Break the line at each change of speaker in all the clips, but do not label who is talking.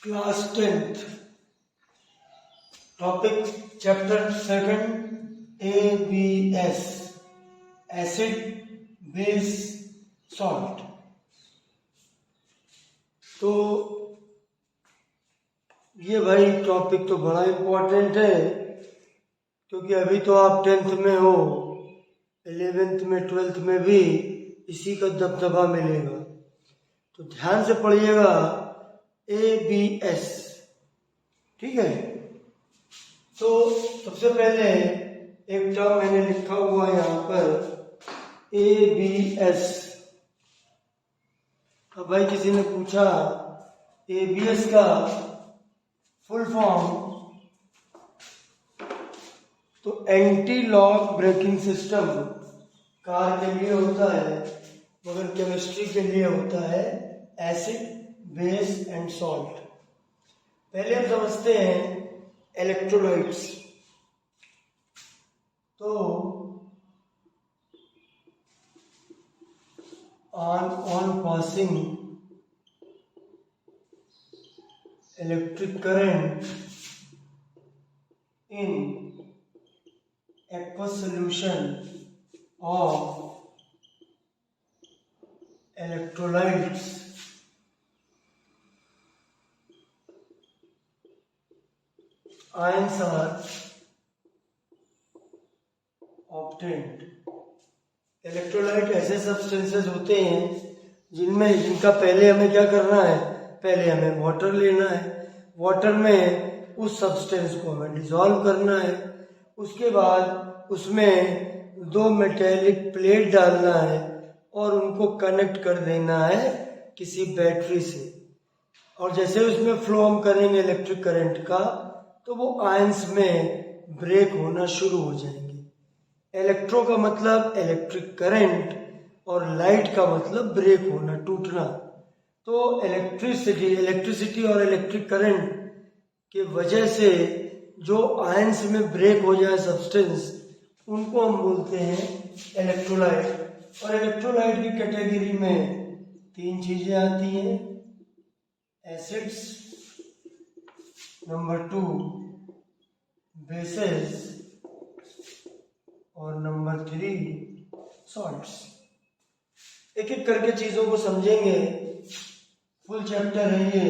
Class 10th topic chapter 2 ABS acid base salt. तो ये भाई टॉपिक तो बड़ा इम्पोर्टेंट है, क्योंकि अभी तो आप 10th में हो, 11th में 12th में भी इसी का दबदबा मिलेगा। तो ध्यान से पढ़िएगा ABS, ठीक है। तो सबसे पहले एक टर्म मैंने लिखा हुआ है यहाँ पर ABS। अब भाई किसी ने पूछा ABS का फुल फॉर्म, तो anti lock braking system car के लिए होता है, मगर केमिस्ट्री के लिए होता है एसिड बेस एंड सॉल्ट। पहले हम समझते हैं इलेक्ट्रोलाइट्स। तो on passing electric current in aqueous solution of electrolytes, ions are obtained। Electrolyte ऐसे सब्सटेंसेस होते हैं जिनका पहले हमें क्या करना है, पहले हमें वाटर लेना है, वाटर में उस सब्सटेंस को हमें डिसॉल्व करना है, उसके बाद उसमें दो मेटेलिक प्लेट डालना है और उनको कनेक्ट कर देना है किसी बैटरी से। और जैसे उसमें फ्लो हम करेंगे इलेक्ट्रिक करंट का, तो वो आयंस में ब्रेक होना शुरू हो जाएंगे। इलेक्ट्रो का मतलब इलेक्ट्रिक करंट और लाइट का मतलब ब्रेक होना, टूटना। तो इलेक्ट्रिसिटी और इलेक्ट्रिक करंट के वजह से जो आयंस में ब्रेक हो जाए सब्सटेंस, उनको हम बोलते हैं इलेक्ट्रोलाइट। और इलेक्ट्रोलाइट की कैटेगरी में तीन चीजें आती हैं, एसिड्स, नंबर 2 बेसेस और नंबर 3 सॉल्ट्स। एक एक करके चीजों को समझेंगे, फुल चैप्टर है ये।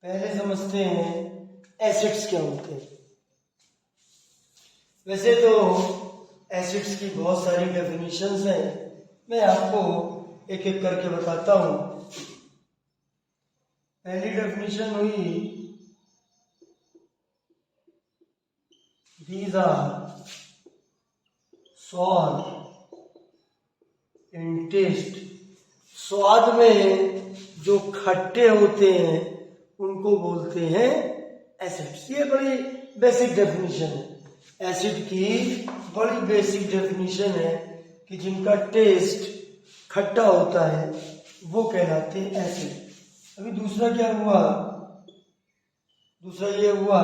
पहले समझते हैं एसिड्स क्या होते हैं। वैसे तो एसिड्स की बहुत सारी डेफिनेशंस हैं, मैं आपको एक एक करके बताता हूं। पहली डेफिनेशन हुई, these are sour in taste। स्वाद में जो खट्टे होते हैं उनको बोलते हैं एसिड्स। ये बड़ी बेसिक डेफिनेशन है, एसिड की बड़ी बेसिक डेफिनेशन है कि जिनका टेस्ट खट्टा होता है वो कहलाते हैं एसिड। अभी दूसरा क्या हुआ, दूसरा ये हुआ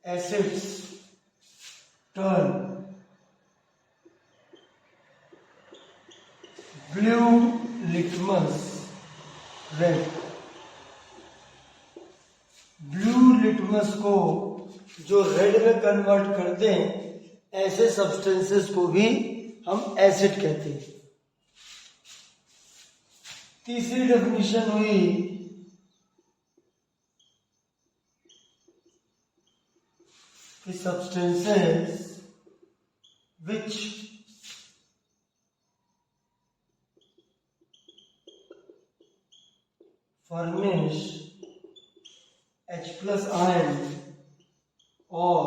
acids turn blue litmus red. Blue litmus को जो रेड में कन्वर्ट करते हैं, ऐसे सब्सटेंसेस को भी हम एसिड कहते हैं। तीसरी डेफिनेशन हुई कि substances which furnish H+ ion or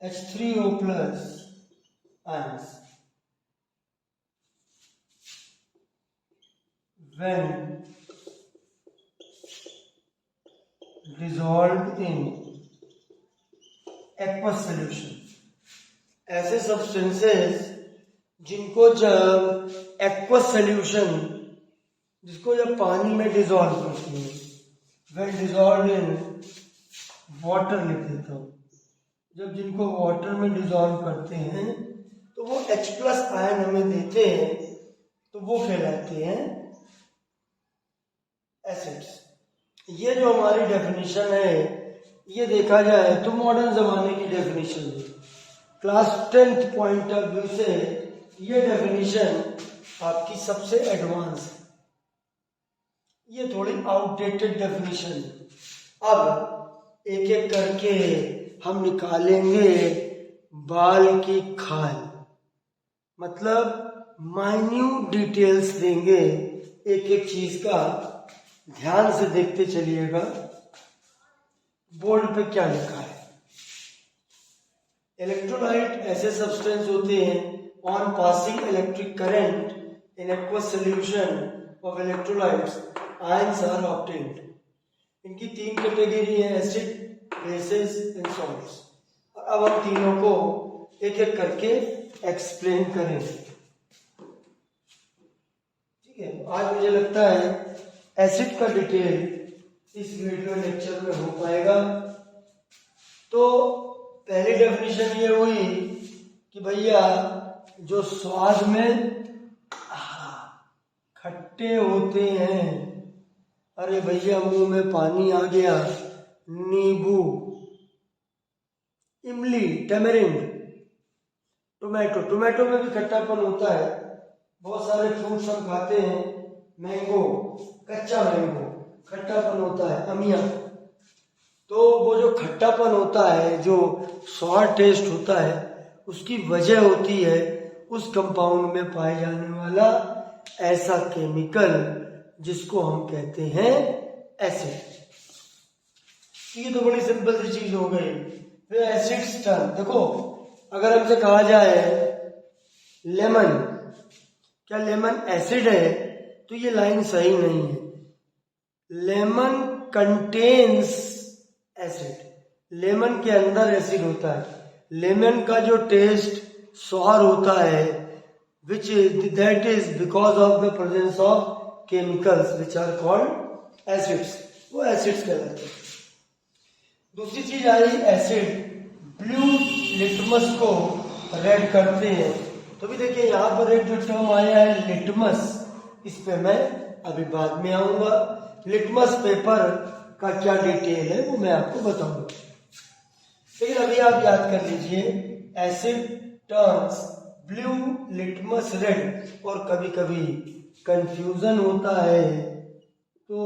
H3O+ ions when dissolved in aqueous solution। ऐसे सब्सटेंसेस जिनको जब एक्वस सॉल्यूशन, जिसको जब पानी में डिसॉल्व करते हैं, when dissolved in वाटर लिख देता हूं, जब जिनको वाटर में डिसॉल्व करते हैं तो वो H+ आयन हमें देते हैं तो वो कहलाते हैं एसिड्स। ये जो हमारी डेफिनेशन है, ये देखा जाए तो मॉडर्न जमाने की डेफिनेशन है। Class 10th point of view से ये डेफिनेशन आपकी सबसे एडवांस है, ये थोड़ी आउटडेटेड डेफिनेशन है। अब एक एक करके हम निकालेंगे बाल की खाल, मतलब माइन्यूट डिटेल्स देंगे एक एक चीज का। ध्यान से देखते चलिएगा बोर्ड पे क्या लिखा है। इलेक्ट्रोलाइट ऐसे सब्सटेंस होते हैं on passing electric current in aqueous solution of electrolytes ions are obtained. इनकी 3 कैटेगरी है, एसिड, बेसिस एंड सॉल्ट्स। अब हम तीनों को एक एक करके एक्सप्लेन करेंगे। ठीक है, आज मुझे लगता है एसिड का डिटेल इस वीडियो लेक्चर में हो पाएगा। तो पहली डेफिनेशन ये हुई कि भैया जो स्वाद में खट्टे होते हैं, अरे भैया मुंह में पानी आ गया, नींबू, इमली, टैमरिंड, टोमेटो में भी खट्टापन होता है। बहुत सारे फ्रूट्स हम खाते हैं, मैंगो, कच्चा मैंगो खट्टापन होता है, अमिया। तो वो जो खट्टापन होता है, जो सॉर टेस्ट होता है, उसकी वजह होती है उस कंपाउंड में पाए जाने वाला ऐसा केमिकल जिसको हम कहते हैं एसिड। ये तो बड़ी सिंपल सी चीज हो गई। फिर एसिड्स टर्म देखो, अगर हमसे कहा जाए लेमन, क्या लेमन एसिड है, तो ये लाइन सही नहीं है। लेमन कंटेन्स एसिड, लेमन के अंदर एसिड होता है। लेमन का जो टेस्ट सॉर होता है, which is that is because of the presence of chemicals which are called acids, वो एसिड्स कहलाते हैं। दूसरी चीज आई एसिड, ब्लू लिटमस को रेड करते हैं। तो भी देखिए यहाँ पर एक जो टर्म आया है लिटमस, इस पे मैं अभी बाद में आऊंगा। लिटमस पेपर का क्या डिटेल है वो मैं आपको बताऊंगा, लेकिन अभी आप याद कर लीजिए asset turns blue, litmus red. और कभी कभी कंफ्यूजन होता है तो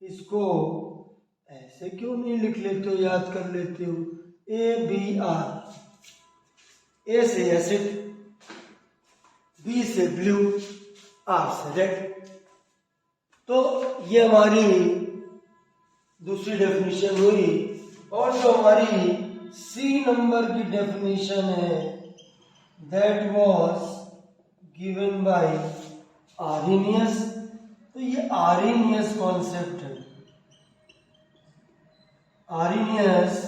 इसको ऐसे क्यों नहीं लिख लेते हो, याद कर लेते हो, ABR, ए से एसिड, बी से ब्लू, आर से रेड। तो ये हमारी दूसरी डेफिनेशन हुई। और जो हमारी सी नंबर की डेफिनेशन है, that was given by Arrhenius. तो ये आर्हेनियस कॉन्सेप्ट है। Arrhenius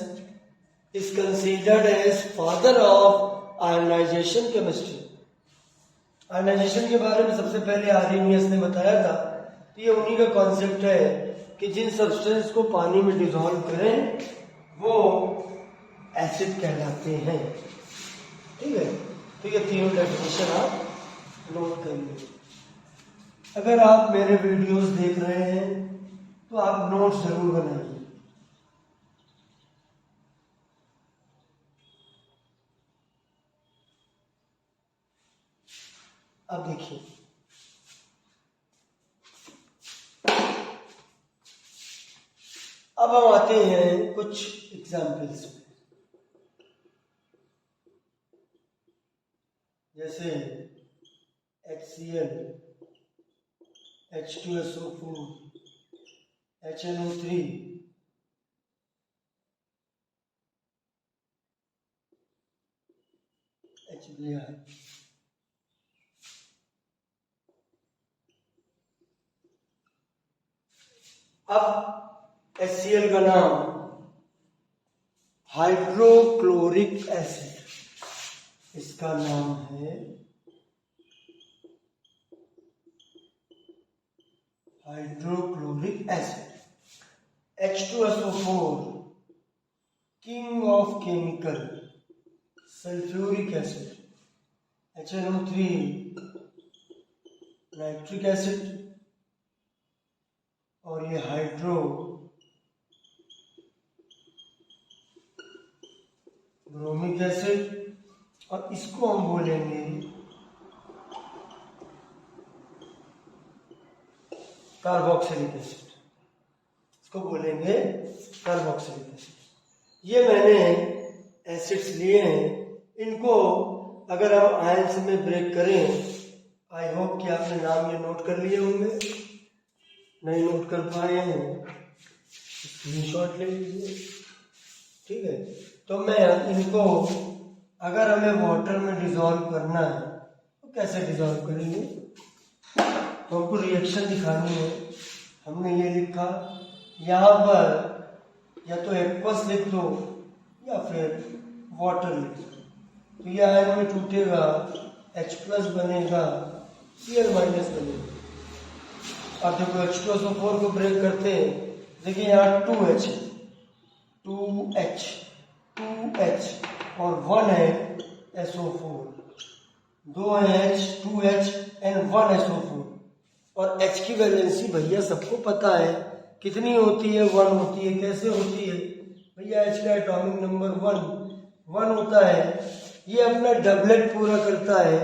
is considered as father of ionization chemistry। Ionization के बारे में सबसे पहले आर्हेनियस ने बताया था। तो ये उन्हीं का कॉन्सेप्ट है कि जिन सब्सटेंस को पानी में डिसॉल्व करें वो एसिड कहलाते हैं। ठीक है, तो ये तीनों डेफिनेशन आप नोट कर लीजिए। अगर आप मेरे वीडियोस देख रहे हैं तो आप नोट्स जरूर बनाइए। अब देखिए, अब हम आते हैं कुछ एग्जाम्पल्स पे। जैसे HCl, H2SO4, HNO3, HBr। अब HCl का नाम हाइड्रोक्लोरिक एसिड, इसका नाम है hydrochloric acid. H2SO4 king of chemical, sulphuric acid. HNO3 nitric acid, और ये हाइड्रो ब्रोमिक एसिड, और इसको हम बोलेंगे कार्बोक्सिलिक एसिड। इसको बोलेंगे कार्बोक्सिलिक एसिड। ये मैंने एसिड्स लिए हैं, इनको अगर हम आयंस में ब्रेक करें, आई होप कि आपने नाम ये नोट कर लिए होंगे। नहीं नोट कर पाए हैं स्क्रीनशॉट ले लीजिए, ठीक है। तो मैं इनको अगर हमें वाटर में डिसॉल्व करना है तो कैसे डिसॉल्व करेंगे, तो हमको रिएक्शन दिखानी है। हमने ये लिखा, यहाँ पर या तो एक्वस लिख दो या फिर वाटर लिख दो, तो ये आयन में टूटेगा, H+ बनेगा, Cl- बनेगा। अब देखो H2SO4 को ब्रेक करते हैं, देखिए यहाँ 2H है, 2H और 1 है SO4, 2 है H, 2H एंड 1 SO4। और H की वैलेंसी भैया सबको पता है कितनी होती है, 1 होती है। कैसे होती है भैया, H का एटॉमिक नंबर 1 होता है। ये अपना डबलेट पूरा करता है,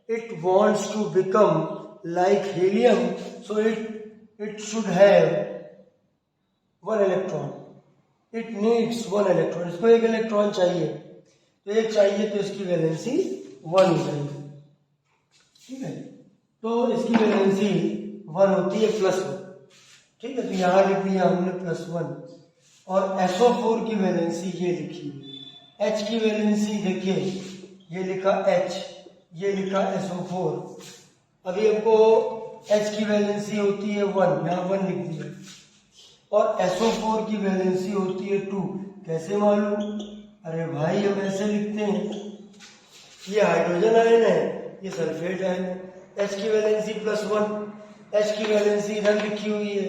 it wants to become like helium, so it should have 1 electron, it needs 1 electron. इसको 1 इलेक्ट्रॉन चाहिए, तो 1 चाहिए तो इसकी वैलेंसी 1 हो जाएगी, ठीक है। तो इसकी वैलेंसी 1 होती है, +1, ठीक है। तो यहाँ लिख दिया हमने +1। और SO4 की वैलेंसी ये लिखी, H की वैलेंसी देखिए, ये लिखा H, ये लिखा SO4। अभी हमको H की वैलेंसी होती है 1, यहाँ 1 लिख दिया, और SO4 की वैलेंसी होती है 2। कैसे मालूम, अरे भाई हम ऐसे लिखते हैं, ये हाइड्रोजन आयन है, ये सल्फेट आयन है। H की वैलेंसी +1, H की वैलेंसी इधर लिखी हुई है,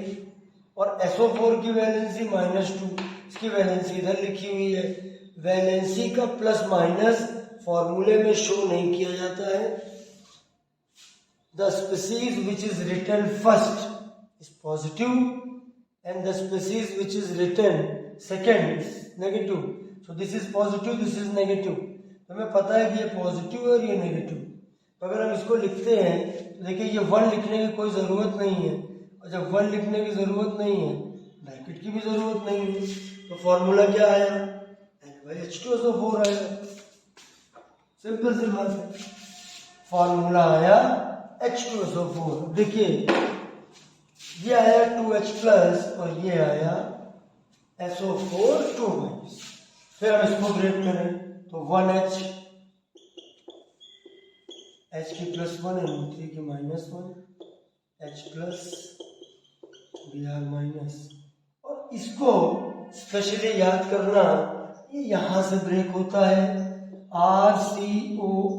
और SO4 की वैलेंसी -2, इसकी वैलेंसी इधर लिखी हुई है। वैलेंसी का प्लस माइनस फॉर्मूले में शो नहीं किया जाता है। The species which is written first is positive and the species which is written second is negative. So this is positive, this is negative. तो हमें पता है कि ये पॉजिटिव है और ये नेगेटिव। तो अगर हम इसको लिखते हैं तो देखिए ये 1 लिखने की कोई जरूरत नहीं है, और जब 1 लिखने की जरूरत नहीं है, ब्रैकेट की भी जरूरत नहीं है, तो फॉर्मूला क्या आया, H2SO4 आया। सिंपल सी बात है, फॉर्मूला आया H2SO4। देखिए ये आया 2H+ और ये आया SO4 2-। फिर हम इसको ब्रेक करें तो 1H, H की +1 है, 3 की -1, H+, Br-। और इसको स्पेशली याद करना, ये यहां से ब्रेक होता है, RCOO-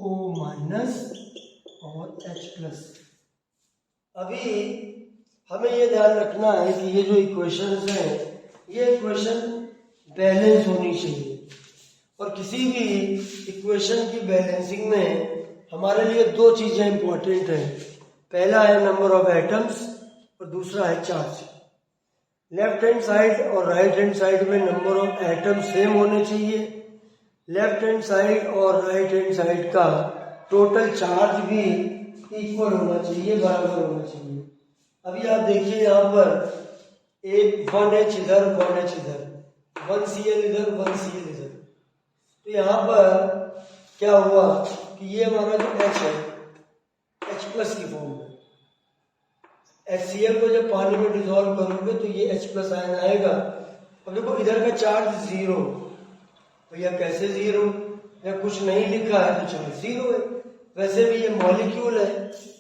और H+। अभी हमें ये ध्यान रखना है कि ये जो इक्वेशंस हैं, ये इक्वेशन बैलेंस होनी चाहिए, और किसी भी इक्वेशन की बैलेंसिंग में हमारे लिए 2 चीजें इंपॉर्टेंट हैं। पहला है नंबर ऑफ एटम्स और दूसरा है चार्ज। लेफ्ट हैंड साइड और राइट हैंड साइड में नंबर ऑफ एटम सेम होने चाहिए। लेफ्ट हैंड साइड और राइट हैंड साइड का टोटल चार्ज भी इक्वल होना चाहिए, बराबर होना चाहिए। अभी आप देखिए यहाँ पर एक 1H इधर 1H इधर, 1Cl इधर 1Cl इधर। तो यहाँ पर क्या हुआ कि ये हमारा जो H है H+ की फॉर्म में, HCl को जब पानी में डिसॉल्व करोगे तो ये H+ आयन आएगा। अब देखो इधर का चार्ज 0, भैया कैसे 0, या कुछ नहीं लिखा है तो चार्ज 0 है। वैसे भी ये मॉलिक्यूल है,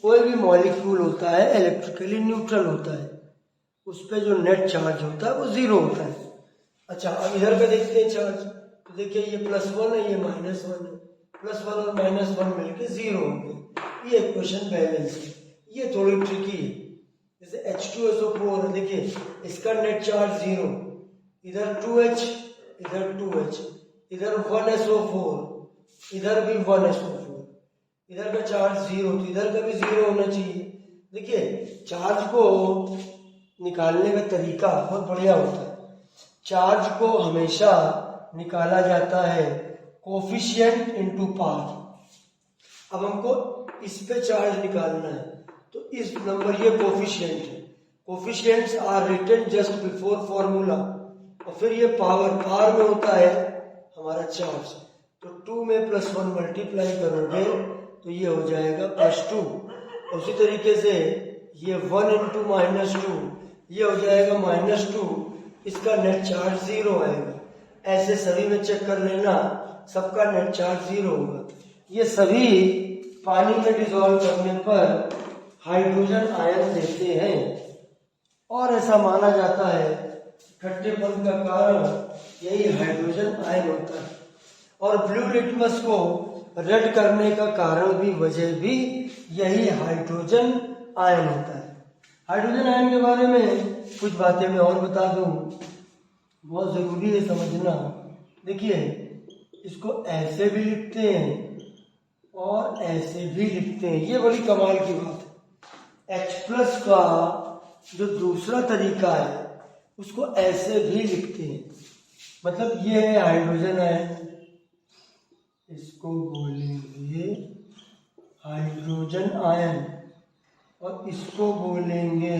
कोई भी मॉलिक्यूल होता है इलेक्ट्रिकली न्यूट्रल होता है, उस पर जो नेट चार्ज होता है वो 0 होता है। अच्छा अब इधर पे देखते हैं चार्ज, तो देखिए ये +1 है, ये -1 है, +1 और -1 मिलके 0 होंगे। ये इक्वेशन बैलेंस है, ये थोड़ी ट्रिकी है। जैसे H2SO4 देखिए इसका नेट चार्ज 0, इधर 2H, इधर 2H, इधर 1SO4, इधर भी 1SO4, इधर का चार्ज 0, तो इधर का भी 0 होना चाहिए। देखिए चार्ज को निकालने का तरीका बहुत बढ़िया होता है। चार्ज को हमेशा निकाला जाता है कोफिशिएंट इनटू पावर। अब हमको इस पे चार्ज निकालना है तो इस नंबर ये कोफिशिएंट है। Coefficients are written just before formula और फिर ये पावर में होता है हमारा चार्ज। तो 2 में +1 मल्टीप्लाई करोगे तो ये हो जाएगा +2। उसी तरीके से ये 1 इंटू -2 ये हो जाएगा -2। इसका नेट चार्ज 0 आएगा। ऐसे सभी में चेक कर लेना, सबका नेट चार्ज 0 होगा। ये सभी पानी में डिसॉल्व करने पर हाइड्रोजन आयन देते हैं और ऐसा माना जाता है खट्टेपन का कारण यही हाइड्रोजन आयन होता है। और ब्लू लिटमस को रेड करने का कारण भी वजह भी यही हाइड्रोजन आयन होता है। हाइड्रोजन आयन के बारे में कुछ बातें मैं और बता दूं, बहुत जरूरी है समझना। देखिए इसको ऐसे भी लिखते हैं और ऐसे भी लिखते हैं, ये बड़ी कमाल की बात है। H+ का जो दूसरा तरीका है उसको ऐसे भी लिखते हैं, मतलब ये है हाइड्रोजन आयन, इसको बोलेंगे हाइड्रोजन आयन और इसको बोलेंगे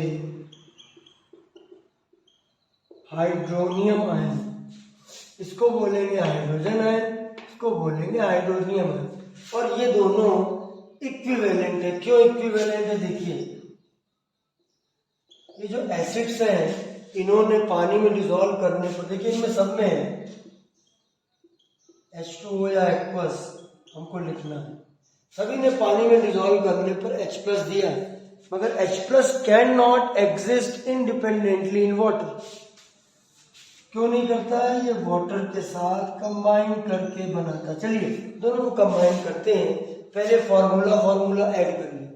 हाइड्रोनियम आयन। इसको बोलेंगे हाइड्रोजन आयन, इसको बोलेंगे हाइड्रोनियम आयन। और ये दोनों इक्विवेलेंट है। क्यों इक्विवेलेंट है? देखिए ये जो एसिड्स हैं इन्होंने पानी में डिसॉल्व करने पर, देखिए इनमें सब में है H2O या एक्वस हमको लिखना है, सभी ने पानी में डिसॉल्व करने पर H+ दिया, मगर H+ can not exist independently in water. क्यों नहीं करता है? ये वाटर के साथ कंबाइन करके बनाता। चलिए दोनों को कंबाइन करते हैं। पहले फॉर्मूला ऐड कर लिया।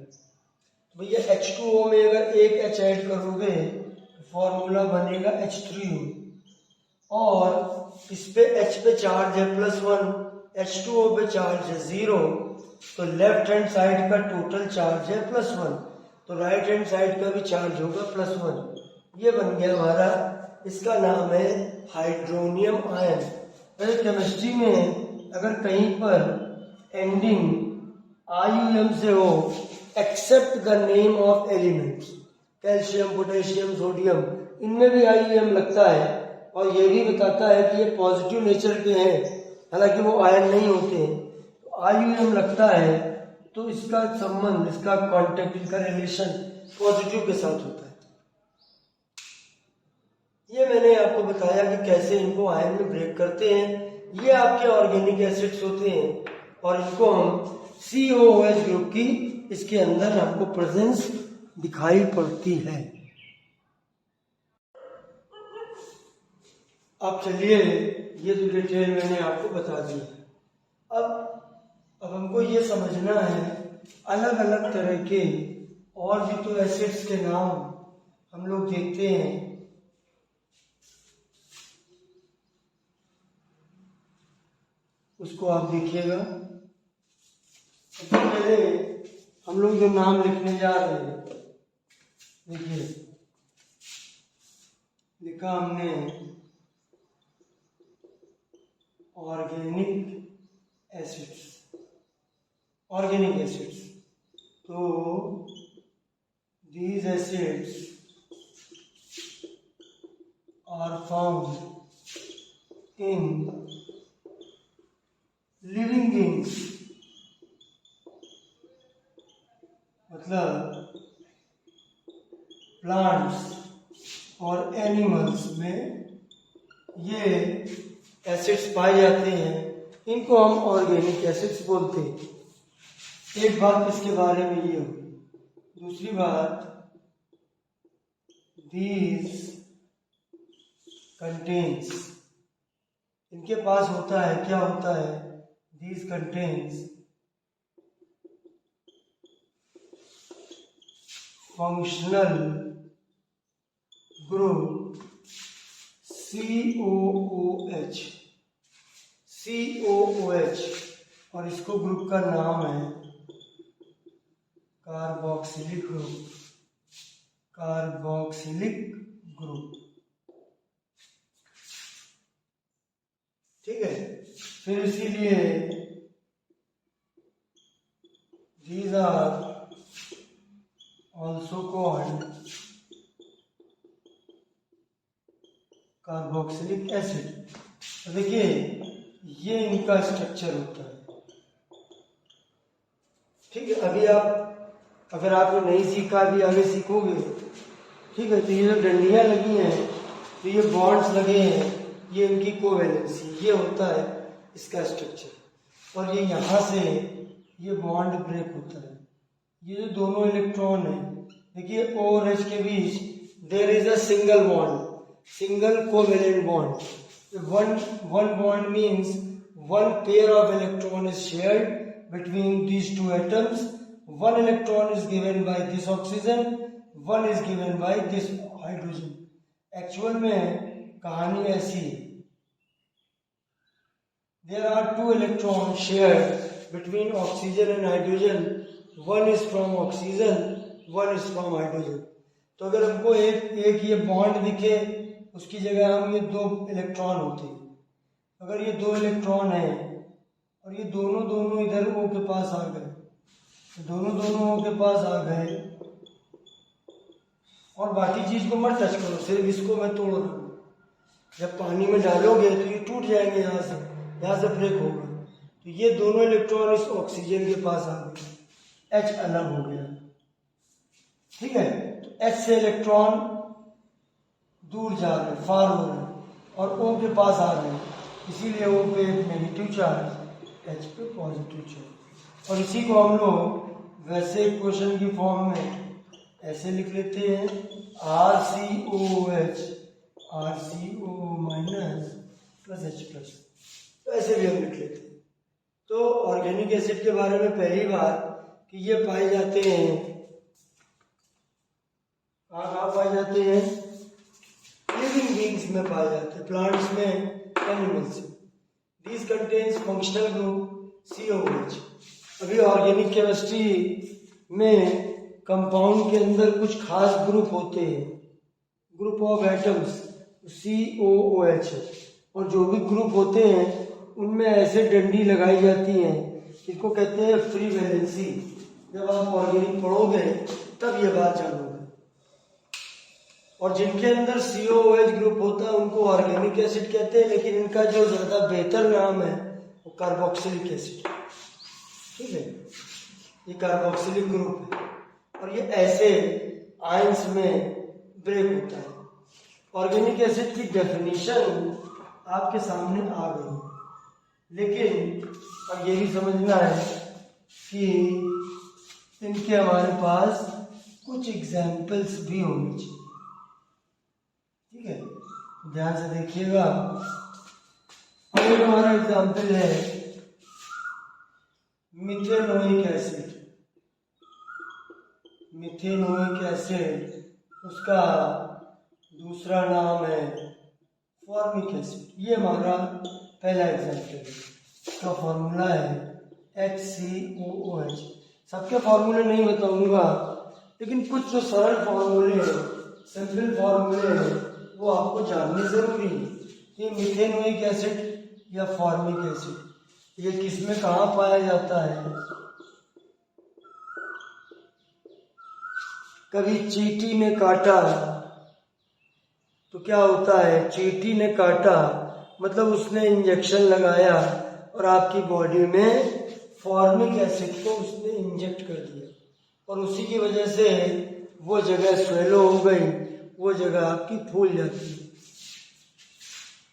तो भैया H2O में अगर एक H ऐड करोगे तो फॉर्मूला बनेगा H3O और इस पे H पे चार्ज है +1, H2O पे चार्ज है 0, तो लेफ्ट हैंड साइड का टोटल चार्ज है +1, तो राइट हैंड साइड का भी चार्ज होगा +1। ये बन गया हमारा, इसका नाम है हाइड्रोनियम आयन। वैसे केमिस्ट्री में अगर कहीं पर एंडिंग IUM से हो, except the name of elements, calcium, potassium, sodium, इनमें भी IUM लगता है और ये भी बताता है कि ये पॉजिटिव नेचर के हैं, हालांकि वो आयन नहीं होते हैं। तो IUM लगता है तो इसका संबंध, इसका कांटेक्ट, इनका रिलेशन पॉजिटिव के साथ होता है। ये मैंने आपको बताया कि कैसे इनको आयन में ब्रेक करते हैं। ये आपके ऑर्गेनिक एसिड्स होते हैं और इनको हम COOH ग्रुप की इसके अंदर हमको प्रेजेंस दिखाई पड़ती है। अब चलिए ये तो डिटेल मैंने आपको बता दी। अब हमको ये समझना है अलग अलग तरह के और भी तो एसिड्स के नाम हम लोग देखते हैं। उसको आप देखिएगा। सबसे पहले हम लोग जो नाम लिखने जा रहे हैं, देखिए लिखा हमने ऑर्गेनिक एसिड्स। तो these acids are found in living beings, मतलब प्लांट्स और एनिमल्स में ये एसिड्स पाए जाते हैं। इनको हम ऑर्गेनिक एसिड्स बोलते हैं। एक बात इसके बारे में ये होगी। दूसरी बात, these contains, इनके पास होता है, क्या होता है? These contains functional group COOH और इसको ग्रुप का नाम है कार्बोक्सिलिक ग्रुप। Carboxylic group. ठीक है, फिर इसीलिए these are also called carboxylic acid. तो देखिए ये इनका स्ट्रक्चर होता है। ठीक है, अभी आप अगर आपने नहीं सीखा, अभी आगे सीखोगे। ठीक है, तो ये जो डंडियां लगी हैं, तो ये बॉन्ड्स लगे हैं, ये इनकी कोवैलेंसी, ये होता है इसका स्ट्रक्चर। और ये यहाँ से ये बॉन्ड ब्रेक होता है। ये जो दोनों इलेक्ट्रॉन है, देखिए O और H के बीच there is a single bond, single covalent bond. one bond means one pair of electron is shared between these two atoms. One electron is given by this oxygen, one is given by this hydrogen. Actual में कहानी ऐसी है, there are two electrons shared between oxygen and hydrogen. One is from oxygen, one is from hydrogen. तो अगर हमको एक ये bond दिखे, उसकी जगह हम ये दो इलेक्ट्रॉन होते हैं। अगर ये दो इलेक्ट्रॉन है और ये दोनों इधर O के पास आ गए, दोनों O के पास आ गए, और बाकी चीज को मत टच करो, सिर्फ इसको मैं तोड़ रहा हूँ। जब पानी में डालोगे तो ये टूट जाएंगे, यहाँ से ब्रेक होगा। तो ये दोनों इलेक्ट्रॉन इस ऑक्सीजन के पास आ गए, H अलग हो गया। ठीक है, तो H से इलेक्ट्रॉन दूर जा रहे हैं, फार हो रहे हैं, और O के पास आ रहे हैं, इसीलिए O पे नेगेटिव चार्ज, H पे पॉजिटिव चार्ज। और इसी को हम लोग वैसे क्वेश्चन की फॉर्म में ऐसे लिख लेते हैं, RCOOH RCO minus plus H plus, तो ऐसे भी हम लिख लेते हैं। तो ऑर्गेनिक एसिड के बारे में पहली बात कि ये पाए जाते हैं, कहाँ पाए जाते हैं? लिविंग बीइंग्स में पाए जाते हैं, प्लांट्स में, एनिमल्स में। This contains functional group COOH। अभी ऑर्गेनिक केमिस्ट्री में कंपाउंड के अंदर कुछ खास ग्रुप होते हैं, ग्रुप ऑफ एटम्स COOH है। और जो भी ग्रुप होते हैं उनमें ऐसे डंडी लगाई जाती हैं, इसको कहते हैं फ्री वैलेंसी। जब आप ऑर्गेनिक पढ़ोगे तब ये बात जानोगे। और जिनके अंदर COOH ग्रुप होता है उनको ऑर्गेनिक एसिड कहते हैं, लेकिन इनका जो ज्यादा बेहतर नाम है वो कार्बोक्सिलिक एसिड। ठीक है, ये कार्बोक्सिलिक ग्रुप है और ये ऐसे आयंस में ब्रेक होता है। ऑर्गेनिक एसिड की डेफिनेशन आपके सामने आ गई, लेकिन अब ये भी समझना है कि इनके हमारे पास कुछ एग्जाम्पल्स भी होने चाहिए। ठीक है, ध्यान से देखिएगा। अब एक हमारा एग्जाम्पल है मिथेनोइक एसिड। मिथेनोइक एसिड, उसका दूसरा नाम है फॉर्मिक एसिड। ये हमारा पहला एग्जाम्पल है। इसका फॉर्मूला है HCOOH। सबके फॉर्मूले नहीं बताऊंगा, लेकिन कुछ जो सरल फॉर्मूले हैं, सिंपल फॉर्मूले हैं, वो आपको जानने जरूरी है। ये मिथेनोइक एसिड या फॉर्मिक एसिड, ये किस में कहाँ पाया जाता है? कभी चींटी ने काटा तो क्या होता है? चींटी ने काटा मतलब उसने इंजेक्शन लगाया और आपकी बॉडी में फॉर्मिक एसिड को उसने इंजेक्ट कर दिया, और उसी की वजह से वो जगह स्वेलो हो गई, वो जगह आपकी फूल जाती है।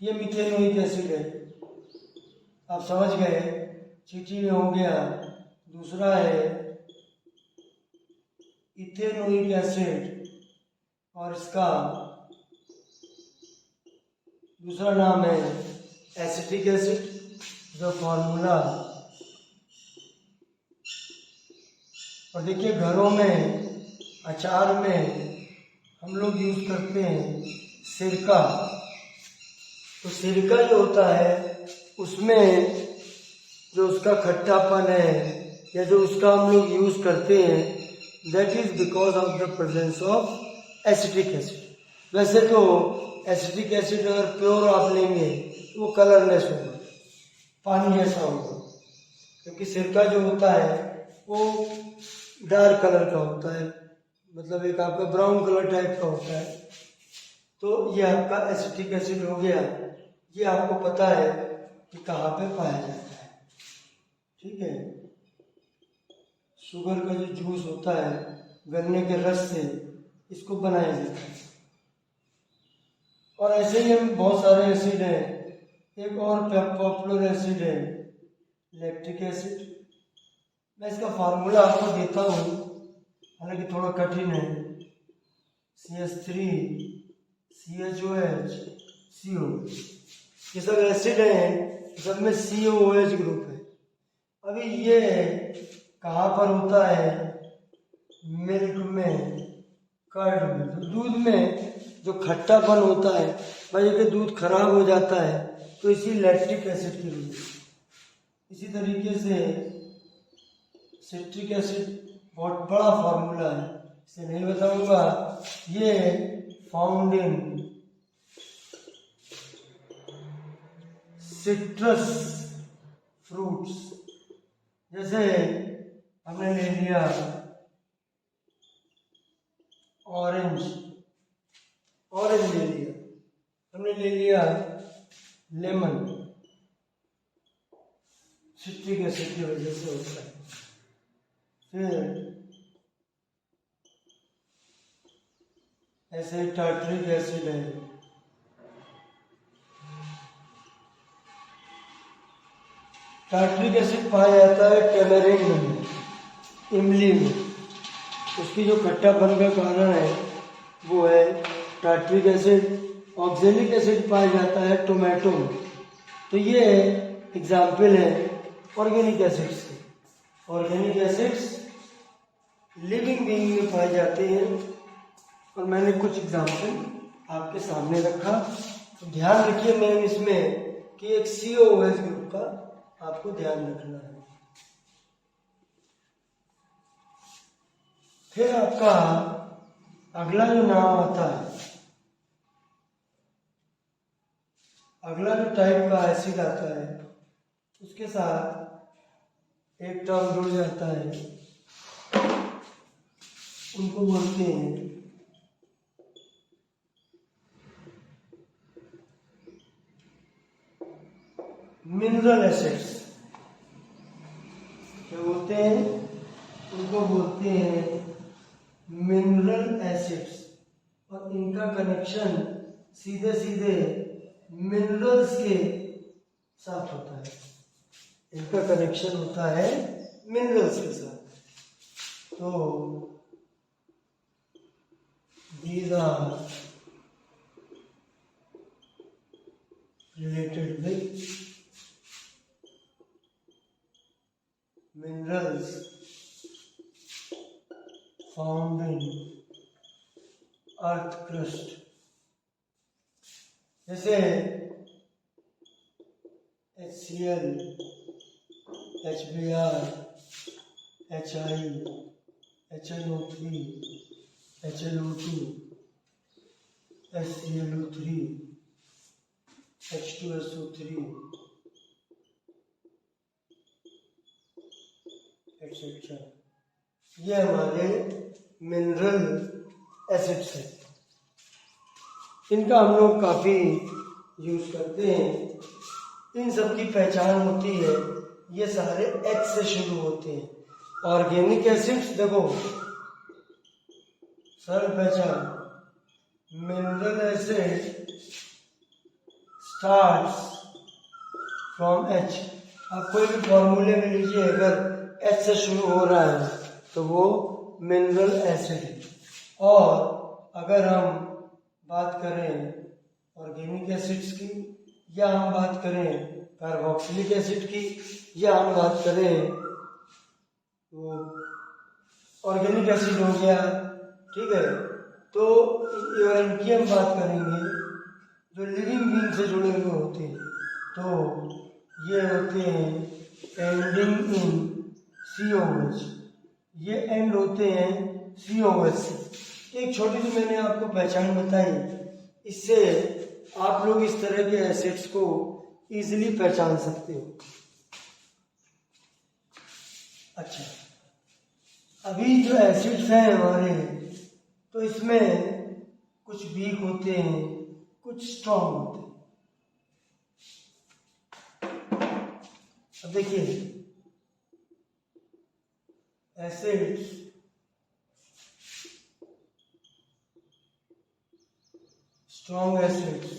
ये मिथेनोइक एसिड है, आप समझ गए। चींटी में हो गया। दूसरा है इथेनोइक एसिड, और इसका दूसरा नाम है एसिटिक एसिड। जो फॉर्मूला, और देखिए घरों में अचार में हम लोग यूज करते हैं सिरका। तो सिरका जो होता है उसमें जो उसका खट्टापन है या जो उसका हम लोग यूज करते हैं, that is because of the presence of acetic acid. वैसे तो एसिटिक एसिड अगर प्योर आप लेंगे वो कलरलेस होगा, पानी जैसा होगा, क्योंकि सिरका जो होता है वो डार्क कलर का होता है, मतलब एक आपका ब्राउन कलर टाइप का होता है। तो ये आपका एसिटिक एसिड हो गया। ये आपको पता है कि कहाँ पे पाया जाता है, ठीक है। शुगर का जो जूस होता है गन्ने के रस से इसको बनाया जाता है। और ऐसे ही हम बहुत सारे एसिड हैं। एक और पॉपुलर एसिड है लैक्टिक एसिड। मैं इसका फार्मूला आपको देता हूँ, हालांकि थोड़ा कठिन है। CH3 CHOH CO, ये सब एसिड हैं, सब में COOH ग्रुप है। अभी ये कहाँ पर होता है? मिल्क में, कर्ड में, तो दूध में जो खट्टापन होता है भाई, कि दूध खराब हो जाता है, तो इसी लैक्टिक एसिड की वजह से। इसी तरीके से सिट्रिक एसिड बहुत बड़ा फार्मूला है, इसे नहीं बताऊंगा। ये फाउंड इन सिट्रस फ्रूट्स, जैसे हमने ले लिया ऑरेंज ले लिया, हमने ले लिया लेमन, सिट्रिक एसिड की वजह से होता है। फिर ऐसे टार्टरिक एसिड है, टार्टरिक एसिड पाया जाता है टेमरिंड में, इमली में। उसकी जो खट्टापन का कारण है वो है टार्टरिक एसिड। ऑक्जेलिक एसिड पाया जाता है टोमेटो में। तो ये एग्जाम्पल है ऑर्गेनिक एसिड्स के। ऑर्गेनिक एसिड्स लिविंग बीइंग में पाए जाते हैं, और मैंने कुछ एग्जाम्पल आपके सामने रखा। तो ध्यान रखिए मैम इसमें कि एक COOH ग्रुप का आपको ध्यान रखना है। फिर आपका अगला जो नाम आता है, अगला जो टाइप का एसिड आता है, उसके साथ एक टर्म जुड़ जाता है, उनको बोलते हैं मिनरल एसिड्स। क्या बोलते हैं? उनको बोलते हैं मिनरल एसिड्स। और इनका कनेक्शन सीधे सीधे मिनरल्स के साथ होता है। इनका कनेक्शन होता है मिनरल्स के साथ। तो these are related with minerals found in earth crust। जैसे HCl, HBr, HI, HNO3, HNO2, HClO3, H2SO3, etc. ये हमारे मिनरल एसिड्स हैं। इनका हम लोग काफ़ी यूज करते हैं। इन सब की पहचान होती है, ये सारे H से शुरू होते हैं। ऑर्गेनिक एसिड्स देखो, सरल पहचान, mineral acid starts from H। आप कोई भी फॉर्मूले में लीजिए, अगर H से शुरू हो रहा है तो वो मिनरल एसिड है। और अगर हम बात करें ऑर्गेनिक एसिड्स की, या हम बात करें कार्बोक्सिलिक एसिड की, या हम बात करें वो ऑर्गेनिक एसिड हो गया, ठीक है। तो इनकी हम बात करेंगे जो लिविंग बीइंग से जुड़े हुए होते हैं, तो ये होते हैं एंडिंग इन COH। ये एंड होते हैं COH से। इसकी एक छोटी सी मैंने आपको पहचान बताई, इससे आप लोग इस तरह के एसिड्स को इजीली पहचान सकते हो। अच्छा, अभी जो एसिड्स हैं हमारे, तो इसमें कुछ वीक होते हैं, कुछ स्ट्रॉन्ग होते हैं। अब देखिए, acids strong acids,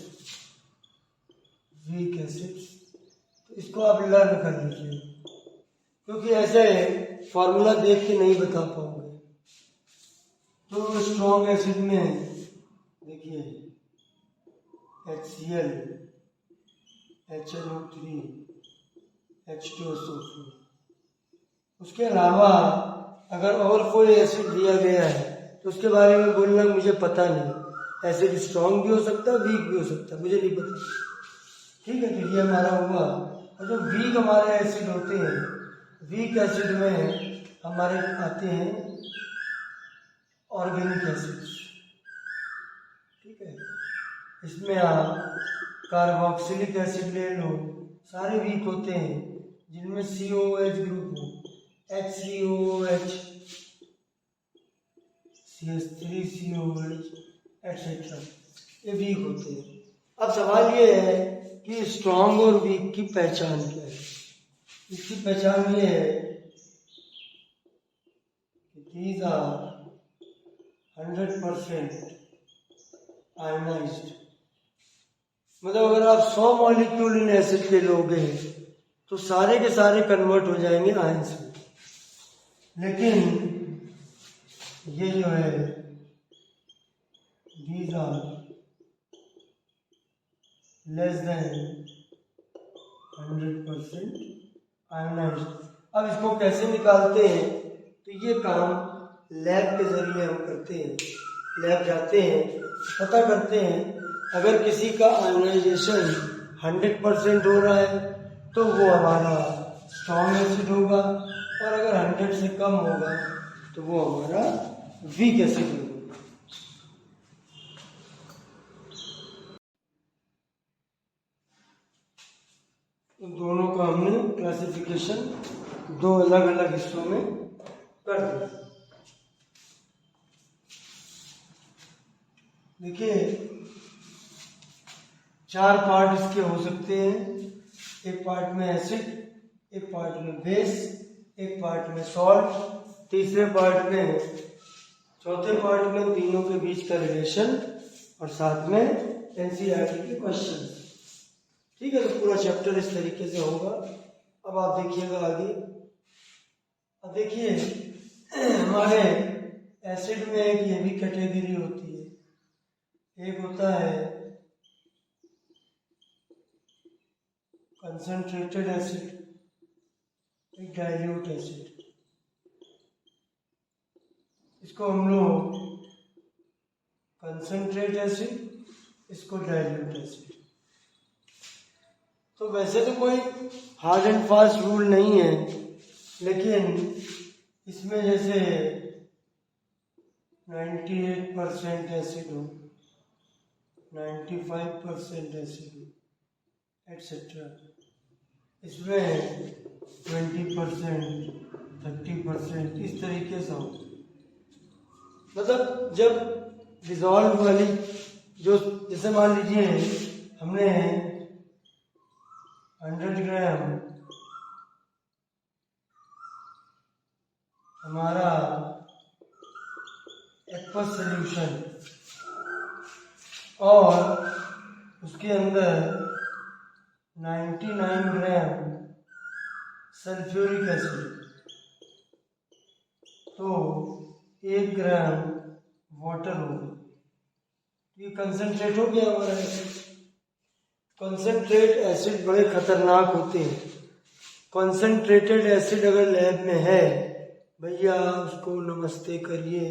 weak acids, तो इसको आप लर्न कर लीजिए, क्योंकि ऐसे फॉर्मूला देख के नहीं बता पाओगे। तो स्ट्रॉन्ग एसिड में देखिए HCl, HNO3, H2SO4। उसके अलावा अगर और कोई एसिड दिया गया है तो उसके बारे में बोलना मुझे पता नहीं। एसिड स्ट्रॉन्ग भी हो सकता है, वीक भी हो सकता है, मुझे नहीं पता। ठीक है, तो ये हमारा हुआ। और जो वीक हमारे एसिड होते हैं, वीक एसिड में हमारे आते हैं ऑर्गेनिक एसिड्स। ठीक है, इसमें आप कार्बोक्सिलिक एसिड ले लो, सारे वीक होते हैं, जिनमें COOH ग्रुप हो, HCOOH, CH3COOH एटसेट्रा, ये वीक होते हैं। अब सवाल ये है कि स्ट्रॉन्ग और वीक की पहचान क्या है। इसकी पहचान ये है कि these are 100% आयनाइज्ड। मतलब अगर आप 100 मॉलिक्यूल इन एसिड के लोगे तो सारे के सारे कन्वर्ट हो जाएंगे आयंस में। लेकिन ये जो है, these are less than 100% ionised. अब इसको कैसे निकालते हैं, तो ये काम लैब के जरिए हम करते हैं। लैब जाते हैं, पता करते हैं, अगर किसी का आयनाइजेशन 100% हो रहा है तो वो हमारा स्ट्रॉन्ग एसिड होगा, और अगर 100 से कम होगा तो वो हमारा वीक एसिड होगा। तो दोनों का हमने क्लासिफिकेशन दो अलग अलग हिस्सों में कर दिया। देखिए, 4 पार्ट इसके हो सकते हैं। एक पार्ट में एसिड, एक पार्ट में बेस, एक पार्ट में सॉल्ट, तीसरे पार्ट में, चौथे पार्ट में तीनों के बीच का रिलेशन, और साथ में एनसीईआरटी के क्वेश्चन। ठीक है, तो पूरा चैप्टर इस तरीके से होगा। अब आप देखिएगा आगे। अब देखिए, हमारे एसिड में एक ये भी कैटेगरी होती है। एक होता है कंसंट्रेटेड एसिड, एक डाइल्यूट एसिड। इसको हम लोग कंसंट्रेट एसिड, इसको डाइल्यूट एसिड। तो वैसे तो कोई हार्ड एंड फास्ट रूल नहीं है, लेकिन इसमें जैसे 98% एसिड हो, 95% एसिड हो, एटसेट्रा, इसमें 20%, 30% इस तरीके से हो। मतलब जब डिजॉल्व वाली जो, जैसे मान लीजिए हमने 100 ग्राम हमारा एक्वस सॉल्यूशन, और उसके अंदर 99 ग्राम सल्फ्यूरिक एसिड, तो 1 ग्राम वाटर होगा। ये कंसंट्रेट हो गया हमारा एसिड। कंसंट्रेट एसिड बड़े खतरनाक होते हैं। कंसंट्रेटेड एसिड अगर लैब में है, भैया उसको नमस्ते करिए,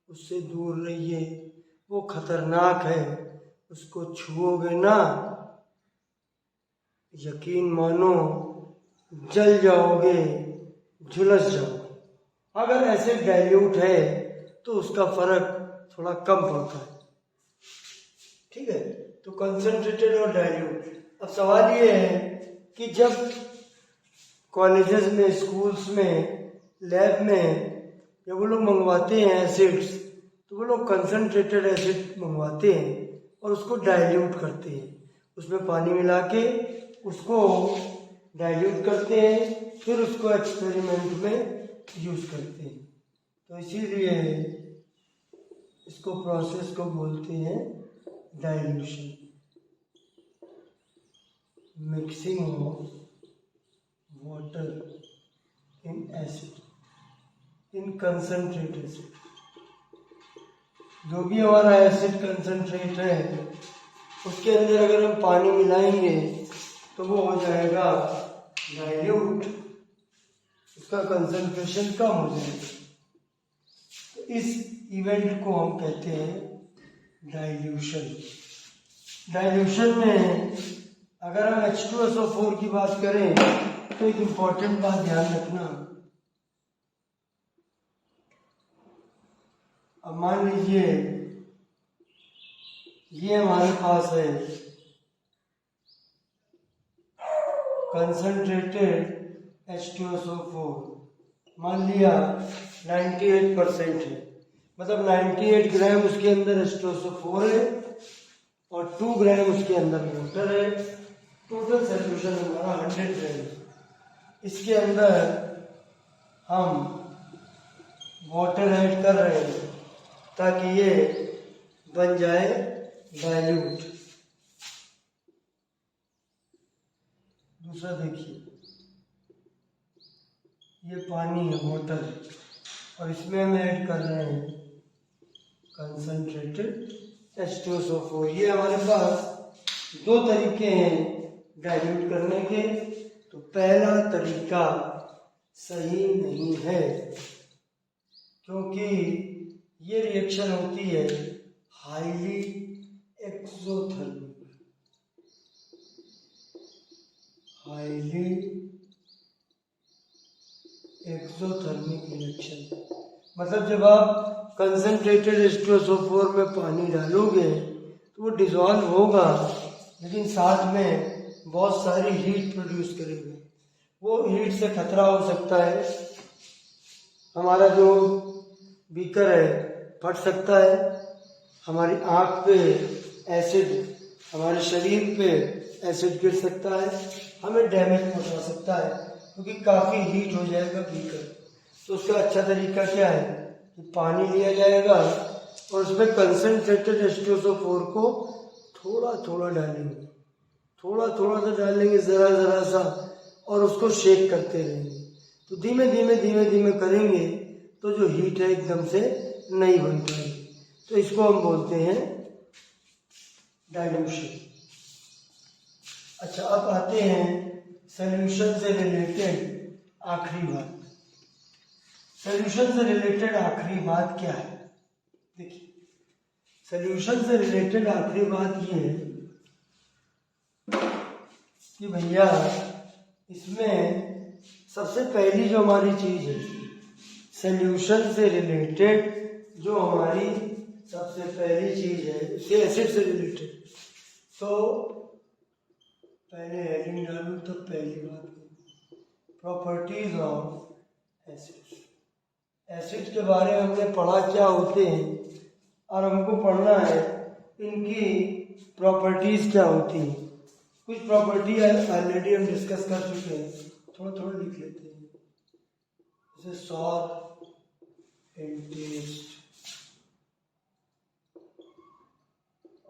उससे दूर रहिए, वो खतरनाक है। उसको छुओगे ना, यकीन मानो जल जाओगे, झुलस जाओगे। अगर एसिड डाइल्यूट है तो उसका फर्क थोड़ा कम पड़ता है। ठीक है, तो कंसंट्रेटेड और डाइल्यूट। अब सवाल ये है कि जब कॉलेजेस में, स्कूल्स में, लैब में जब वो लोग मंगवाते हैं एसिड्स, तो वो लोग कंसंट्रेटेड एसिड मंगवाते हैं और उसको डाइल्यूट करते हैं, उसमें पानी मिला के उसको डाइल्यूट करते हैं, फिर उसको एक्सपेरिमेंट में यूज करते हैं। तो इसीलिए इसको प्रोसेस को बोलते हैं dilution, mixing of water in acid, in concentrate acid. जो भी हमारा एसिड कंसंट्रेट है उसके अंदर अगर हम पानी मिलाएंगे तो वो हो जाएगा डाइल्यूट, उसका कंसंट्रेशन कम हो जाएगा। तो इस इवेंट को हम कहते हैं डाइल्यूशन। डाइल्यूशन में अगर हम H2SO4 की बात करें तो एक इम्पॉर्टेंट बात ध्यान रखना। अब मान लीजिए ये हमारे पास है कंसंट्रेटेड H2SO4, मान लिया 98% है, मतलब 98 ग्राम उसके अंदर H2SO4 है और 2 ग्राम उसके अंदर वाटर है। टोटल सोल्यूशन हमारा 100 ग्राम। इसके अंदर हम वाटर ऐड कर रहे हैं ताकि ये बन जाए डाइल्यूट। दूसरा देखिए, ये पानी है, वाटर, और इसमें हम ऐड कर रहे हैं कंसंट्रेटेड H2SO4। ये हमारे पास दो तरीके हैं डाइल्यूट करने के। तो पहला तरीका सही नहीं है क्योंकि ये रिएक्शन होती है highly exothermic, highly exothermic reaction. मतलब जब आप कंसंट्रेटेड H2SO4 में पानी डालोगे तो वो डिसॉल्व होगा, लेकिन साथ में बहुत सारी हीट प्रोड्यूस करेगा। वो हीट से खतरा हो सकता है, हमारा जो बीकर है फट सकता है, हमारी आँख पे एसिड, हमारे शरीर पे एसिड गिर सकता है, हमें डैमेज पहुंचा सकता है क्योंकि काफ़ी हीट हो जाएगा बीकर। तो उसका अच्छा तरीका क्या है कि पानी लिया जाएगा और उसमें कंसंट्रेटेड H2SO4 को थोड़ा थोड़ा डालेंगे, थोड़ा थोड़ा सा डालेंगे, ज़रा ज़रा सा, और उसको शेक करते रहेंगे। तो धीमे धीमे धीमे धीमे करेंगे तो जो हीट है एकदम से नहीं बन पाएगी। तो इसको हम बोलते हैं डाइल्यूशन। अच्छा, अब आते हैं सॉल्यूशन से रिलेटेड आखिरी बात। सॉल्यूशन से रिलेटेड आखिरी बात क्या है? देखिए, सॉल्यूशन से रिलेटेड आखिरी बात ये है कि भैया इसमें सबसे पहली जो हमारी चीज है, सॉल्यूशन से रिलेटेड जो हमारी सबसे पहली चीज है, उसे एसिड से रिलेटेड। तो पहले हेडिंग डालूं तो पहली बात प्रॉपर्टीज ऑफ एसिड्स। एसिड के बारे में हमने पढ़ा क्या होते हैं और हमको पढ़ना है इनकी प्रॉपर्टीज क्या होती हैं। कुछ प्रॉपर्टी ऑलरेडी हम डिस्कस कर चुके हैं, थोड़ा थोड़ा लिख लेते हैं। जैसे सॉर एंड टेस्ट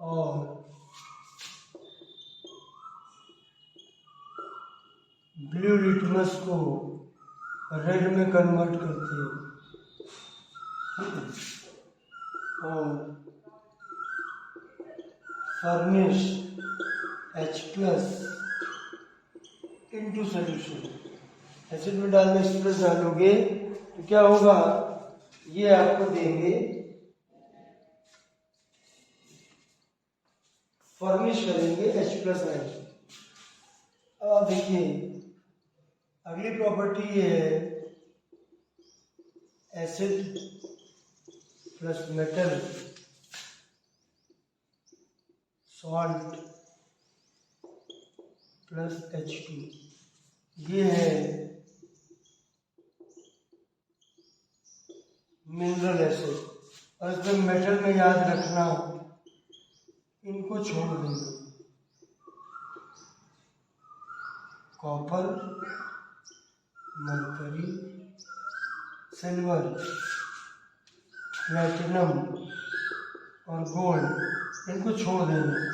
और ब्लू लिटमस को रेड में कन्वर्ट करते हैं, और furnish H+ into solution. Acid में डालने H+ डालोगे तो क्या होगा, ये आपको देंगे, फर्निश करेंगे H+ आएंगे। अब देखिए अगली प्रॉपर्टी ये है acid plus metal salt plus H2, ये है मिनरल एसिड। और इसमें मेटल में याद रखना, इनको छोड़ देना, कॉपर, मरकरी, सिल्वर, प्लैटिनम और गोल्ड, इनको छोड़ देना।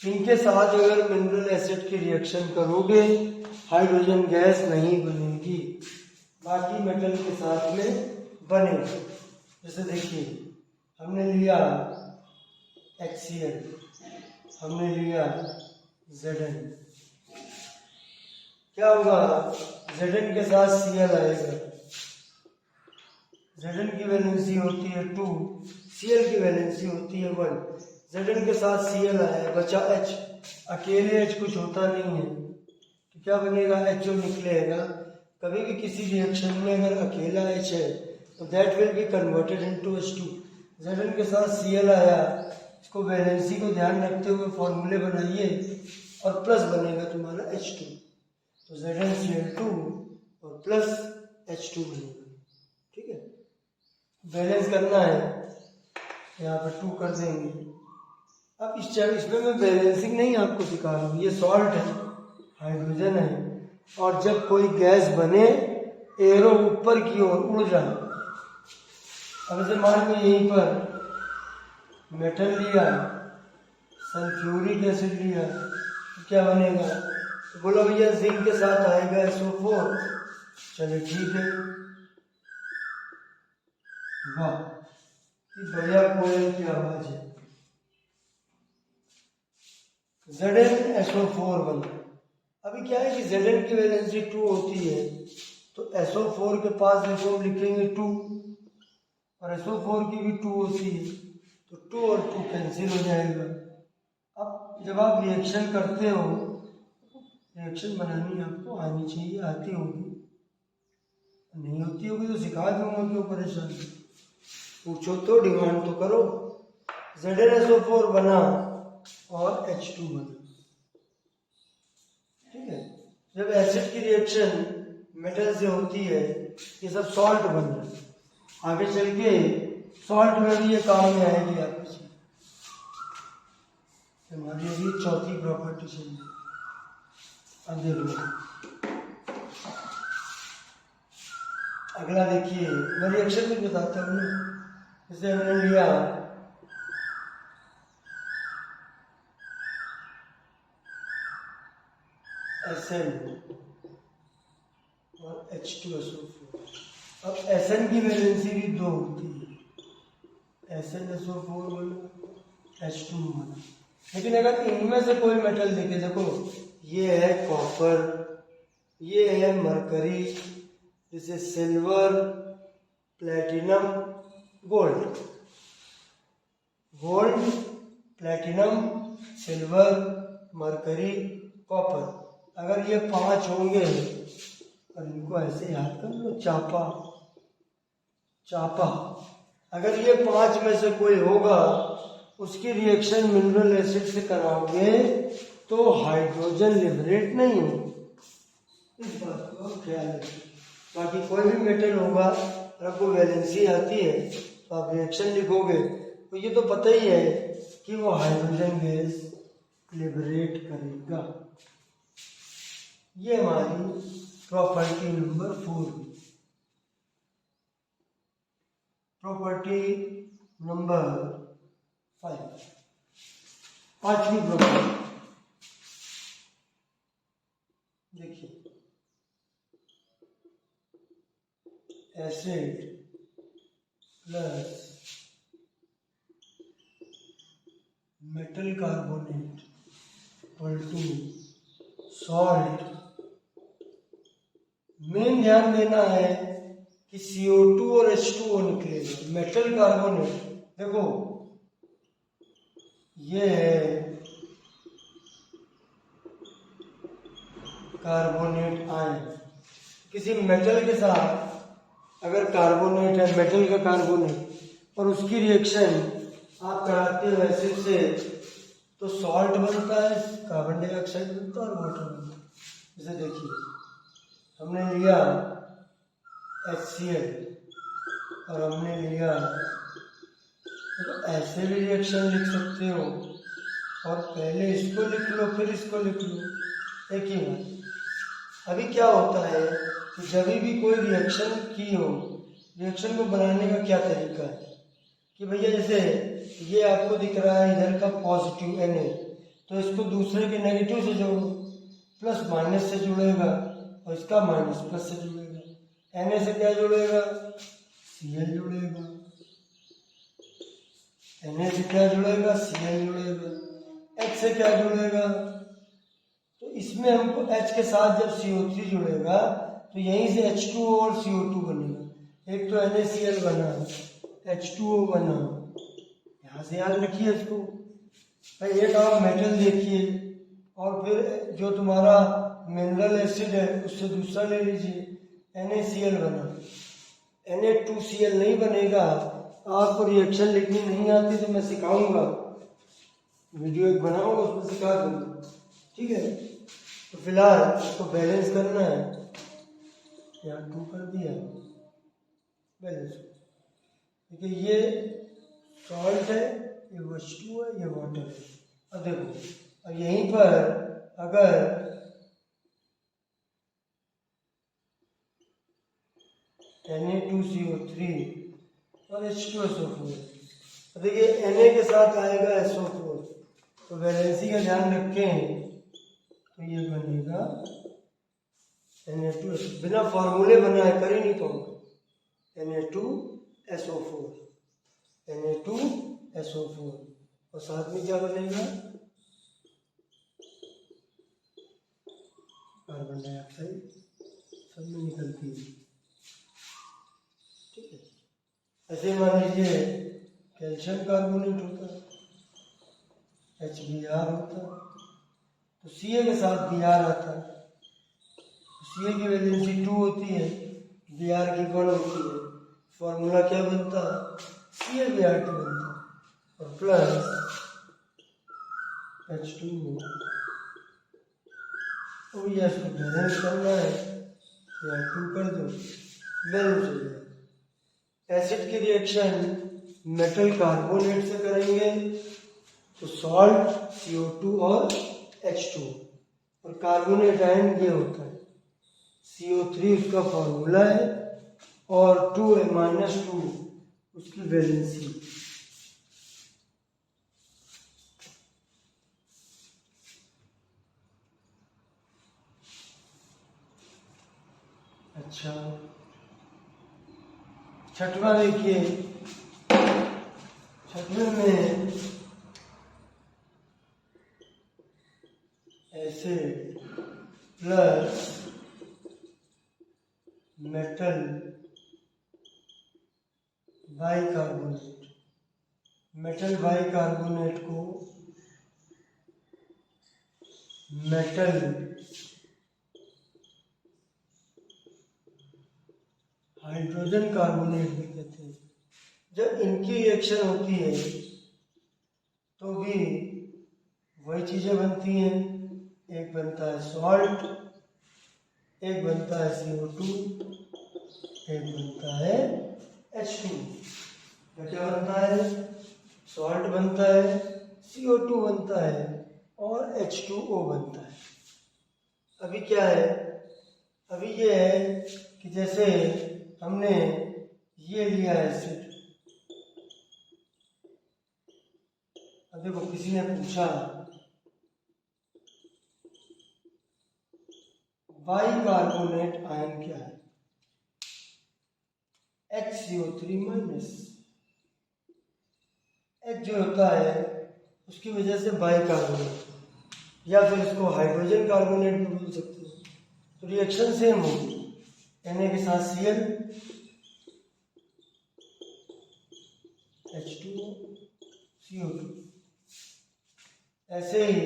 इनके साथ अगर मिनरल एसिड की रिएक्शन करोगे हाइड्रोजन गैस नहीं बनेगी, बाकी मेटल के साथ में बनेगी। जैसे देखिए, हमने लिया HCl, हमने लिया Zn, क्या होगा? Zn के साथ Cl आएगा, Zn की वैलेंसी होती है 2, Cl की वैलेंसी होती है 1, Zn के साथ Cl आया, बचा H, अकेले H कुछ होता नहीं है, तो क्या बनेगा? HO निकलेगा। कभी भी किसी रिएक्शन में अगर अकेला H है तो that will be converted into H2। Zn के साथ Cl आया, इसको वैलेंसी को ध्यान रखते हुए फॉर्मूले बनाइए और प्लस बनेगा तुम्हारा H2, तो ZnCl2 और प्लस H2 बनेगा। ठीक है, बैलेंस करना है, यहाँ पर 2 कर देंगे। अब इसमें मैं बैलेंसिंग नहीं आपको सिखा रहा हूँ, ये सॉल्ट है, हाइड्रोजन है, और जब कोई गैस बने एरो ऊपर की ओर उड़ जाए। अब जैसे मान लो यहीं पर मेटल लिया, सल्फ्यूरिक एसिड लिया, तो क्या बनेगा? तो बोलो भैया जिंक के साथ आएगा SO4, चलिए ठीक है, वाह बढ़िया कोयल की आवाज है। ZnSO4 बना। अभी क्या है कि Zn की वैलेंसी 2 होती है, तो SO4 के पास देखो हम लिखेंगे 2, और SO4 की भी 2 होती है, तो 2 और 2 कैंसिल हो जाएगा। अब जब आप रिएक्शन करते हो, रिएक्शन बनानी आपको आनी चाहिए, आती होगी, नहीं होती होगी तो सिखा दूंगा, क्यों परेशान, पूछो तो, डिमांड तो करो। ZnSO4 बना और H2 बना। ठीक है, जब एसिड की रिएक्शन मेटल से होती है, ये सब सॉल्ट बन रहा है, आगे चल के सॉल्ट में भी ये काम में आएगी आपकी चीज। हमारी अभी चौथी प्रॉपर्टी चल। अब देख लो अगला, देखिए मैं रिएक्शन भी बताता हूँ। जैसे हमने लिया SN और H2SO4। अब SN की वैलेंसी भी 2 होती है, SnSO4 बना, H2 बना। लेकिन अगर इनमें से कोई मेटल देखे, देखो ये है कॉपर, ये है मरकरी, जैसे silver, platinum, gold, gold, platinum, silver, mercury, copper. अगर ये 5 होंगे, और इनको ऐसे याद कर लो, चापा, चापा, अगर ये 5 में से कोई होगा, उसकी रिएक्शन मिनरल एसिड से कराओगे तो हाइड्रोजन लिबरेट नहीं हो, इस बात को ख्याल रखिए। बाकी कोई भी मेटल होगा, अगर आपको वैलेंसी आती है तो आप रिएक्शन लिखोगे, तो ये तो पता ही है कि वो हाइड्रोजन गैस लिबरेट करेगा। ये हमारी प्रॉपर्टी नंबर 4। प्रॉपर्टी नंबर 5, 5वीं प्रॉपर्टी देखिए, acid plus metal carbonate equal to salt. मेन ध्यान देना है कि CO2 और H2O निकलेगा। मेटल कार्बोनेट देखो, ये है कार्बोनेट आयन। किसी मेटल के साथ अगर कार्बोनेट है, मेटल का कार्बोनेट, और उसकी रिएक्शन आप कराते हो एसिड से, तो सॉल्ट बनता है, कार्बन डाइऑक्साइड बनता है और वाटर बनता है। जैसे देखिए हमने लिया HCl और हमने लिया, तो ऐसे भी रिएक्शन लिख सकते हो और पहले इसको लिख लो फिर इसको लिख लो, एक ही बात। अभी क्या होता है कि जब भी कोई रिएक्शन की हो, रिएक्शन को बनाने का क्या तरीका है कि भैया जैसे ये आपको दिख रहा है इधर का पॉजिटिव Na, तो इसको दूसरे के नेगेटिव से जोड़ो, प्लस माइनस से जुड़ेगा और इसका माइनस प्लस से जुड़ेगा। Na से क्या जुड़ेगा? Cl जुड़ेगा। Na से क्या जुड़ेगा? Cl जुड़ेगा। H से क्या जुड़ेगा? तो इसमें हमको H के साथ जब CO3 जुड़ेगा तो यहीं से H2O और CO2 बनेगा। एक तो NaCl बना, H2O बना, यहाँ से याद रखिए इसको। भाई एक आप मेटल देखिए और फिर जो तुम्हारा मिनरल एसिड है उससे दूसरा ले लीजिए, NaCl बना। Na2Cl नहीं बनेगा। आपको रिएक्शन लिखनी नहीं आती तो मैं सिखाऊंगा, वीडियो एक बनाऊंगा उसमें सिखा दूंगा, ठीक है। तो फिलहाल इसको बैलेंस करना है, यहाँ 2 कर दिया बैलेंस। देखिए ये सॉल्ट है, ये H2 है, ये वाटर है। अब देखो, अब यहीं पर अगर Na2CO3 और H2SO4, तो देखिए Na के साथ आएगा SO4, तो वैलेंसी का ध्यान रखें तो ये बनेगा Na2, बिना फॉर्मूले बना है, कर ही नहीं पाऊंगा। Na2SO4, Na2SO4 और साथ में क्या बनेगा? कार्बन डाइऑक्साइड सब में निकलती है, ठीक है। ऐसे मान लीजिए कैल्शियम कार्बोनेट होता है, HBr होता है, तो Ca के साथ Br आता है, तो Ca की वैलेंसी 2 होती है, Br की 1 होती है। फॉर्मूला क्या बनता है? CaBr2 बनता है और प्लस H2O। तो भैया इसको बैलेंस करना है, या 2 कर दो, बैलेंस हो जाएगा। एसिड की रिएक्शन मेटल कार्बोनेट से करेंगे तो सॉल्ट CO2 और H2, और कार्बोनेट आयन ये होता है CO3 उसका फॉर्मूला है और 2 है -2 उसकी वैलेंसी। अच्छा छठवां देखिए, छठवें में acid plus metal bicarbonate, metal bicarbonate को मेटल हाइड्रोजन कार्बोनेट भी कहते हैं। जब इनकी रिएक्शन होती है तो भी वही चीजें बनती हैं, एक बनता है सॉल्ट, एक बनता है CO2, एक बनता है H2। तो क्या बनता है? सॉल्ट बनता है, CO2 बनता है और H2O बनता है। अभी क्या है? अभी ये है कि जैसे हमने ये लिया एसिड, अब देखो किसी ने पूछा बाइकार्बोनेट आयन क्या है? HCO3-, H जो होता है उसकी वजह से बाइकार्बोनेट, या फिर इसको हाइड्रोजन कार्बोनेट भी बोल सकते हो। तो रिएक्शन सेम होगी, Na के साथ Cl, H2O, CO2। ऐसे ही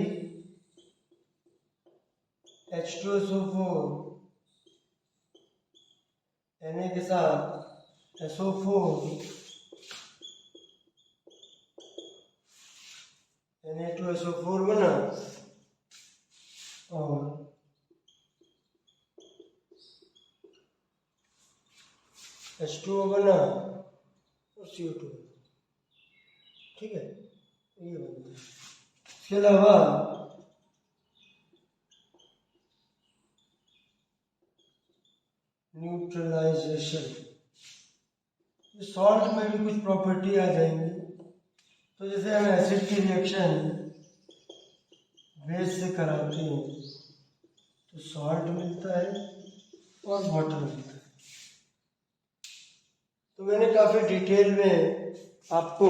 H2SO4 Na के साथ SO4, Na2 H2SO4 बना और H2O बना और CO2 बना। ठीक है, ये बनता है। इसके अलावा न्यूट्रलाइजेशन, सॉल्ट में भी कुछ प्रॉपर्टी आ जाएंगी। तो जैसे हम एसिड की रिएक्शन बेस से कराते हैं तो सॉल्ट मिलता है और वाटर मिलता है। तो मैंने काफी डिटेल में आपको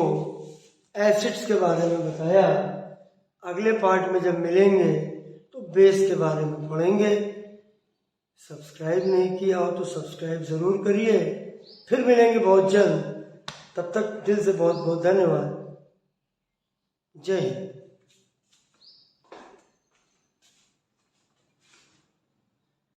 एसिड्स के बारे में बताया। अगले पार्ट में जब मिलेंगे तो बेस के बारे में पढ़ेंगे। सब्सक्राइब नहीं किया हो तो सब्सक्राइब जरूर करिए। फिर मिलेंगे बहुत जल्द। तब तक दिल से बहुत बहुत धन्यवाद। जय हिंद।